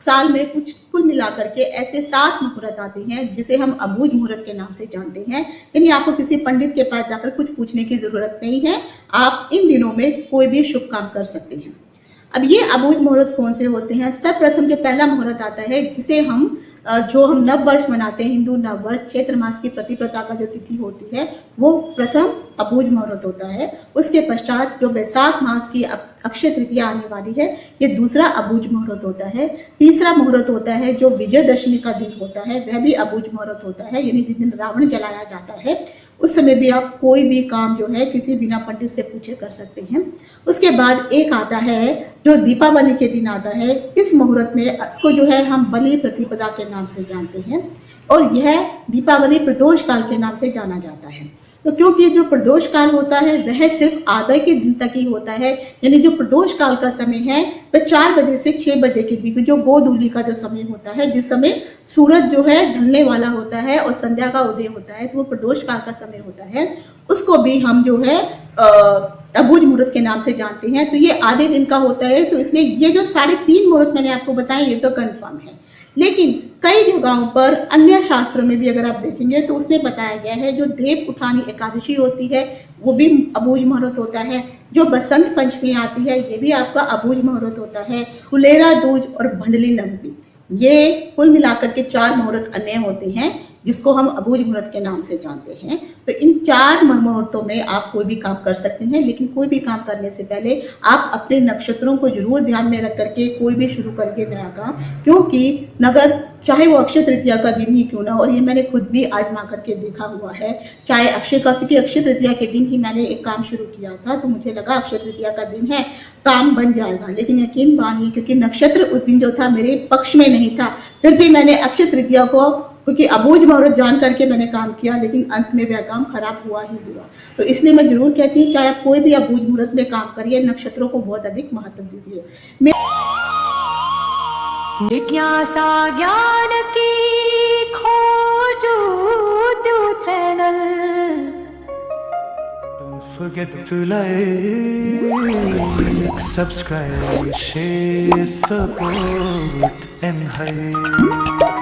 साल में कुछ कुल मिलाकर के ऐसे 7 मुहूर्त आते हैं जिसे हम अबूझ मुहूर्त के नाम से जानते हैं। यानी आपको किसी पंडित के पास जाकर कुछ पूछने की जरूरत नहीं है, आप इन दिनों में कोई भी शुभ काम कर सकते हैं। अब ये अबूझ मुहूर्त कौन से होते हैं? सर्वप्रथम जो पहला मुहूर्त आता है जिसे हम जो हम नव वर्ष मनाते हैं, हिंदू नव वर्ष, चैत्र मास की प्रतिपदा का जो तिथि होती है वो प्रथम अबूझ मुहूर्त होता है। उसके पश्चात जो वैशाख मास की अक्षय तृतीया आने वाली है, ये दूसरा अबूझ मुहूर्त होता है। तीसरा मुहूर्त होता है जो विजयदशमी का दिन होता है, वह भी अबूझ मुहूर्त होता है, यानी जिस दिन रावण जलाया जाता है उस समय भी आप कोई भी काम जो है किसी बिना पंडित से पूछे कर सकते हैं। उसके बाद एक आता है जो दीपावली के दिन आता है। इस मुहूर्त में इसको जो है हम बलि प्रतिपदा के नाम से जानते हैं और यह दीपावली प्रदोष काल के नाम से जाना जाता है। तो क्योंकि जो प्रदोष काल होता है वह सिर्फ आधा के दिन तक ही होता है, यानी जो प्रदोष काल का समय है वह 4 बजे से 6 बजे के बीच में जो गोधूली का जो समय होता है, जिस समय सूरज जो है ढलने वाला होता है और संध्या का उदय होता है, तो वो प्रदोष काल का समय होता है। उसको भी हम जो है अबूझ मुहूर्त के नाम से जानते हैं। तो ये आधे दिन का होता है, तो इसलिए ये जो 3.5 मुहूर्त मैंने आपको बताए ये तो कंफर्म है। लेकिन कई जगहों पर अन्य शास्त्रों में भी अगर आप देखेंगे तो उसमें बताया गया है जो देव उठानी एकादशी होती है वो भी अबूझ मुहूर्त होता है। जो बसंत पंचमी आती है ये भी आपका अबूझ मुहूर्त होता है। फुलेरा दूज और भंडली नवमी, ये कुल मिलाकर के 4 मुहूर्त अन्य होते हैं जिसको हम अबूझ मुहूर्त के नाम से जानते हैं। तो इन 4 मुहूर्तों में आप कोई भी काम कर सकते हैं, लेकिन कोई भी काम करने से पहले आप अपने नक्षत्रों को जरूर ध्यान में रख करके कोई भी शुरू करके नया काम, क्योंकि नगर चाहे वो अक्षय तृतीया का दिन ही क्यों ना, और ये मैंने खुद भी आजमा करके देखा हुआ है, चाहे अक्षय का, क्योंकि अक्षय तृतीया के दिन ही मैंने एक काम शुरू किया था तो मुझे लगा अक्षय तृतीया का दिन है काम बन जाएगा, लेकिन यकीन मानिए क्योंकि नक्षत्र उस दिन जो था मेरे पक्ष में नहीं था, फिर भी मैंने अक्षय तृतीया को क्योंकि अबूझ मुहूर्त जान करके मैंने काम किया, लेकिन अंत में वह काम खराब हुआ ही हुआ। तो इसलिए मैं जरूर कहती हूँ चाहे आप कोई भी अबूझ मुहूर्त में काम करिए, नक्षत्रों को बहुत अधिक महत्व दीजिए। जिज्ञासा ज्ञान की खोज channel. Don't forget to like, subscribe, share, support and hype.